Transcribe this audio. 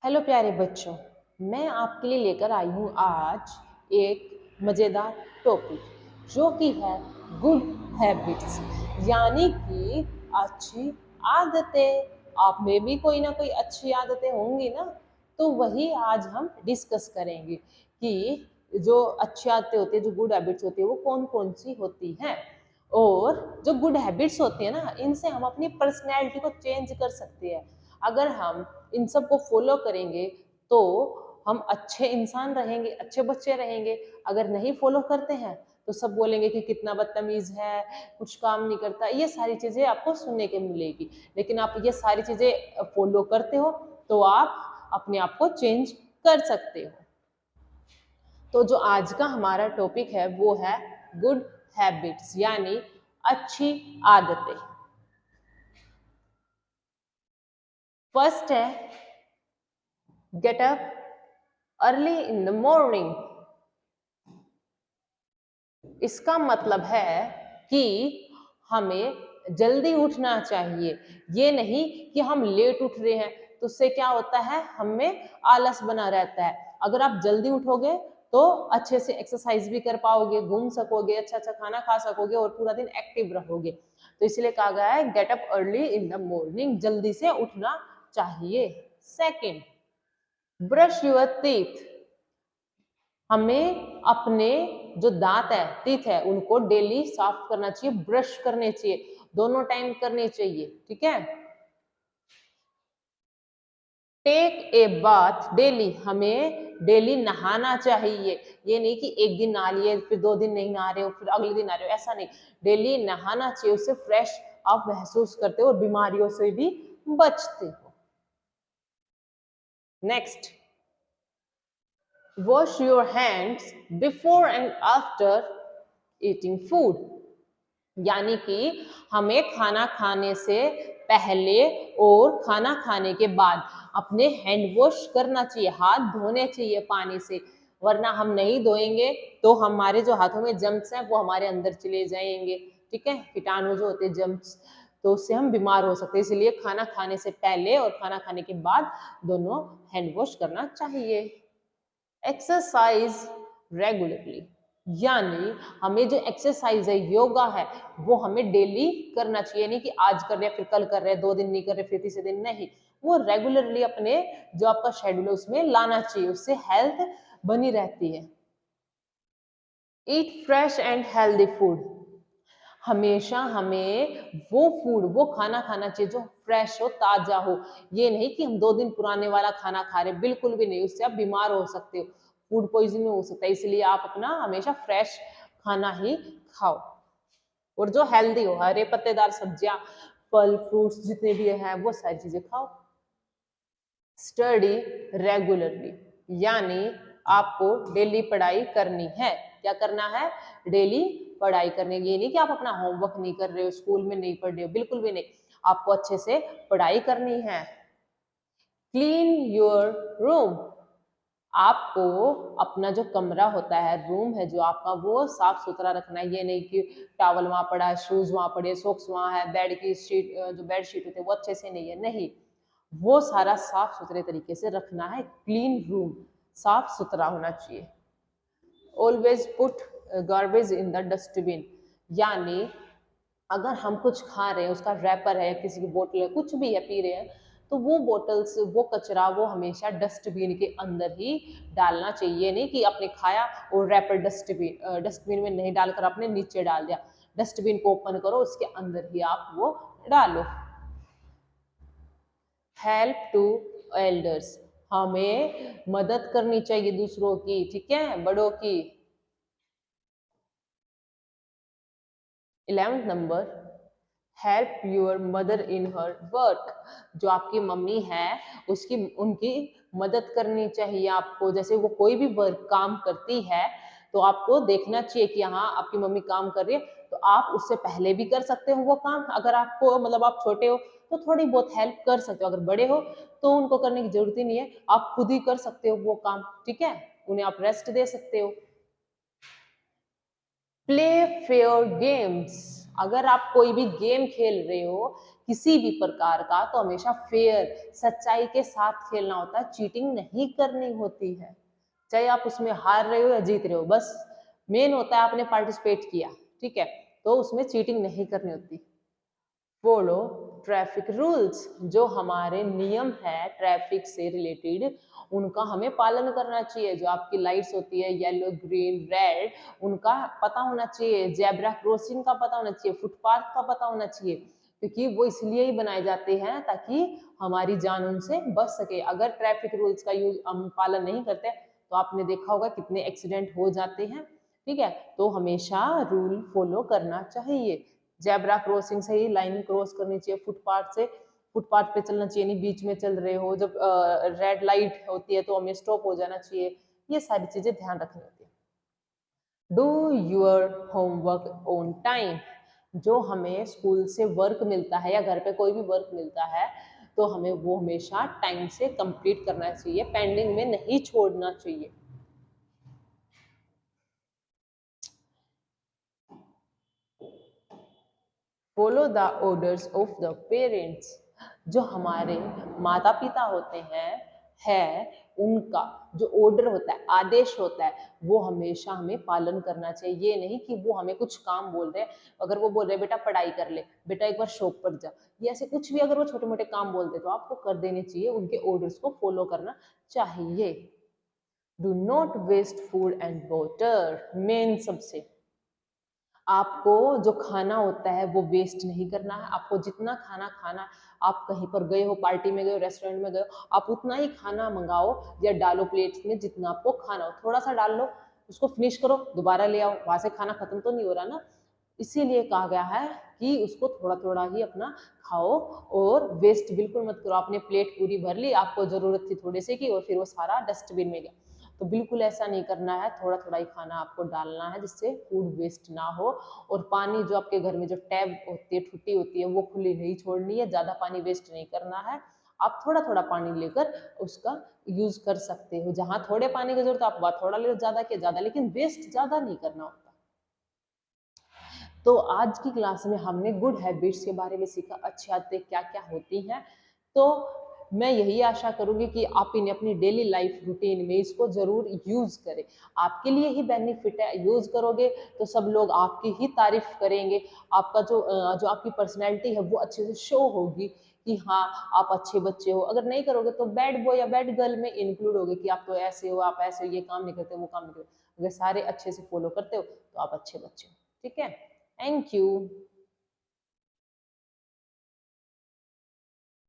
Hello प्यारे बच्चों, मैं आपके लिए लेकर आई हूँ आज एक मज़ेदार टॉपिक जो कि है गुड हैबिट्स, यानी कि अच्छी आदतें। आप में भी कोई ना कोई अच्छी आदतें होंगी ना, तो वही आज हम डिस्कस करेंगे कि जो अच्छी आदतें होती है, जो गुड हैबिट्स होती है, वो कौन कौन सी होती हैं। और जो गुड हैबिट्स होती है ना, इनसे हम अपनी पर्सनैलिटी को चेंज कर सकते हैं। अगर हम इन सब को फॉलो करेंगे तो हम अच्छे इंसान रहेंगे, अच्छे बच्चे रहेंगे। अगर नहीं फॉलो करते हैं तो सब बोलेंगे कि कितना बदतमीज है, कुछ काम नहीं करता। ये सारी चीजें आपको सुनने के मिलेगी। लेकिन आप ये सारी चीजें फॉलो करते हो तो आप अपने आप को चेंज कर सकते हो। तो जो आज का हमारा टॉपिक है वो है गुड हैबिट्स, यानी अच्छी आदतें। फर्स्ट है get up early in the morning. इसका मतलब है कि हमें जल्दी उठना चाहिए। ये नहीं कि हम लेट उठ रहे हैं तो उससे क्या होता है, हमें आलस बना रहता है। अगर आप जल्दी उठोगे तो अच्छे से एक्सरसाइज भी कर पाओगे, घूम सकोगे, अच्छा अच्छा खाना खा सकोगे और पूरा दिन एक्टिव रहोगे। तो इसलिए कहा गया है get up early in the morning, जल्दी से उठना चाहिए। Second, brush your teeth. हमें अपने जो दांत है, टीथ है, उनको डेली साफ करना चाहिए, ब्रश करने चाहिए, दोनों टाइम करने चाहिए। ठीक है। टेक ए बाथ डेली, हमें डेली नहाना चाहिए। ये नहीं कि एक दिन नहा लिए फिर 2 दिन नहीं नहा रहे हो फिर अगले दिन नहा रहे हो, ऐसा नहीं। डेली नहाना चाहिए, उससे फ्रेश आप महसूस करते हो और बीमारियों से भी बचते हो। Next, wash your hands before and after eating food. यानी कि हमें खाना खाने से पहले और खाना खाने के बाद अपने हैंड वॉश करना चाहिए, हाथ धोने चाहिए पानी से। वरना हम नहीं धोएंगे तो हमारे जो हाथों में जम्स हैं वो हमारे अंदर चले जाएंगे। ठीक है, कीटाणु जो होते हैं जम्स, तो उससे हम बीमार हो सकते हैं। इसलिए खाना खाने से पहले और खाना खाने के बाद दोनों हैंड वॉश करना चाहिए। एक्सरसाइज रेगुलरली, यानी हमें जो एक्सरसाइज है, योगा है, वो हमें डेली करना चाहिए। नहीं कि आज कर रहे हैं फिर कल कर रहे हैं, 2 दिन नहीं कर रहे फिर तीसरे दिन नहीं। वो रेगुलरली अपने जो आपका शेड्यूल है उसमें लाना चाहिए, उससे हेल्थ बनी रहती है। ईट फ्रेश एंड हेल्दी फूड। हमेशा हमें वो फूड, वो खाना खाना चाहिए जो फ्रेश हो, ताजा हो। ये नहीं कि हम 2 दिन पुराने वाला खाना खा रहे, बिल्कुल भी नहीं। उससे आप बीमार हो सकते हो, फूड पॉइजनिंग हो सकता है। इसलिए आप अपना हमेशा फ्रेश खाना ही खाओ और जो हेल्दी हो, हरे पत्तेदार सब्जियां, फल फ्रूट्स जितने भी हैं वो सारी चीजें खाओ। स्टडी रेगुलरली, यानी आपको डेली पढ़ाई करनी है। क्या करना है? डेली पढ़ाई करनी। ये नहीं कि आप अपना होमवर्क नहीं कर रहे हो, स्कूल में नहीं पढ़ रहे हो, बिल्कुल भी नहीं। आपको अच्छे से पढ़ाई करनी है। Clean your room. आपको अपना जो कमरा होता है, रूम है जो आपका, वो साफ सुथरा रखना है। ये नहीं कि टॉवल वहां पड़ा है, शूज वहां पड़े, सॉक्स वहां है, बेड की शीट, जो बेड शीट होती है वो अच्छे से नहीं है, नहीं। वो सारा साफ सुथरे तरीके से रखना है। क्लीन रूम, साफ सुथरा होना चाहिए। Always put garbage in the dustbin, यानी अगर हम कुछ खा रहे हैं, उसका रैपर है, किसी की बोतल है, कुछ भी है, पी रहे हैं, तो वो बोतल्स, वो कचरा, वो हमेशा डस्टबिन के अंदर ही डालना चाहिए। नहीं कि आपने खाया और रैपर डस्टबिन में नहीं डालकर आपने नीचे डाल दिया। डस्टबिन को ओपन करो, उसके अंदर ही आप वो डालो। हेल्प टू एल्डर्स, हमें मदद करनी चाहिए दूसरों की, ठीक है, बड़ों की। 11th number, help your mother in her work. जो आपकी मम्मी है उसकी, उनकी मदद करनी चाहिए आपको। जैसे वो कोई भी वर्क काम करती है तो आपको देखना चाहिए कि हाँ आपकी मम्मी काम कर रही है, तो आप उससे पहले भी कर सकते हो वो काम। अगर आपको, मतलब आप छोटे हो तो थोड़ी बहुत हेल्प कर सकते हो, अगर बड़े हो तो उनको करने की जरूरत ही नहीं है, आप खुद ही कर सकते हो वो काम। ठीक है, उन्हें आप रेस्ट दे सकते हो। प्ले फेयर गेम्स, अगर आप कोई भी गेम खेल रहे हो, किसी भी प्रकार का, तो हमेशा फेयर, सच्चाई के साथ खेलना होता है, चीटिंग नहीं करनी होती है। चाहे आप उसमें हार रहे हो या जीत रहे हो, बस मेन होता है आपने पार्टिसिपेट किया, ठीक है, तो उसमें चीटिंग नहीं करनी होती। फॉलो ट्रैफिक रूल्स, जो हमारे नियम है ट्रैफिक से रिलेटेड, उनका हमें पालन करना चाहिए। जो आपकी लाइट्स होती है येलो, ग्रीन, रेड, उनका पता होना चाहिए। जेब्रा क्रॉसिंग का पता होना चाहिए, फुटपाथ का पता होना चाहिए, क्योंकि वो इसलिए ही बनाए जाते हैं ताकि हमारी जान उनसे बच सके। अगर ट्रैफिक रूल्स का यूज हम पालन नहीं करते तो आपने देखा होगा कितने एक्सीडेंट हो जाते हैं, ठीक है। तो हमेशा रूल फॉलो करना चाहिए। जेब्रा क्रॉसिंग से ही लाइन क्रॉस करनी चाहिए, फुटपाथ पे चलना चाहिए, नहीं बीच में चल रहे हो, जब रेड लाइट होती है तो हमें स्टॉप हो जाना चाहिए। ये सारी चीजें ध्यान रखनी होती है। Do your homework on time, जो हमें स्कूल से वर्क मिलता है या घर पे कोई भी वर्क मिलता है तो हमें वो हमेशा टाइम से कंप्लीट करना चाहिए, पेंडिंग में नहीं छोड़ना चाहिए। Follow the orders of the parents, जो हमारे माता पिता होते हैं है उनका जो ऑर्डर होता है, आदेश होता है, वो हमेशा हमें पालन करना चाहिए। ये नहीं कि वो हमें कुछ काम बोल रहे हैं, अगर वो बोल रहे हैं बेटा पढ़ाई कर ले, बेटा एक बार शॉप पर जा, ये ऐसे कुछ भी अगर वो छोटे मोटे काम बोलते तो आपको कर देने चाहिए, उनके ऑर्डर्स को फॉलो करना चाहिए। Do not waste food and water, main सबसे आपको जो खाना होता है वो वेस्ट नहीं करना है। आपको जितना खाना खाना है, आप कहीं पर गए हो, पार्टी में गए हो, रेस्टोरेंट में गए हो, आप उतना ही खाना मंगाओ या डालो प्लेट्स में जितना आपको खाना हो। थोड़ा सा डाल लो, उसको फिनिश करो, दोबारा ले आओ, वहां से खाना खत्म तो नहीं हो रहा ना। इसीलिए कहा गया है कि उसको थोड़ा थोड़ा ही अपना खाओ और वेस्ट बिल्कुल मत करो। आपने प्लेट पूरी भर ली, आपको जरूरत थी थोड़े से की और फिर वो सारा डस्टबिन में गया, तो बिल्कुल ऐसा नहीं करना है। थोड़ा थोड़ा ही खाना आपको डालना है जिससे फूड वेस्ट ना हो। और पानी जो आपके घर में जो टैब होती है, टूटी होती है, वो खुली नहीं छोड़नी है, ज्यादा पानी वेस्ट नहीं करना है। आप थोड़ा थोड़ा पानी लेकर उसका यूज कर सकते हो। जहां थोड़े पानी की जरूरत है आप वहां थोड़ा ले लो, ज्यादा के ज्यादा, लेकिन वेस्ट ज्यादा नहीं करना होता। तो आज की क्लास में हमने गुड हैबिट्स के बारे में सीखा, अच्छी आदतें क्या क्या होती हैं। तो मैं यही आशा करूंगी कि आप इन्हें अपनी डेली लाइफ रूटीन में इसको जरूर यूज करें। आपके लिए ही बेनिफिट है, यूज करोगे तो सब लोग आपकी ही तारीफ करेंगे। आपका जो आपकी पर्सनैलिटी है वो अच्छे से शो होगी कि हाँ आप अच्छे बच्चे हो। अगर नहीं करोगे तो बैड बॉय या बैड गर्ल में इंक्लूड होगे कि आप तो ऐसे हो, आप ऐसे हो, ये काम नहीं करते, वो काम नहीं करते। अगर सारे अच्छे से फॉलो करते हो तो आप अच्छे बच्चे हो, ठीक है। Thank you.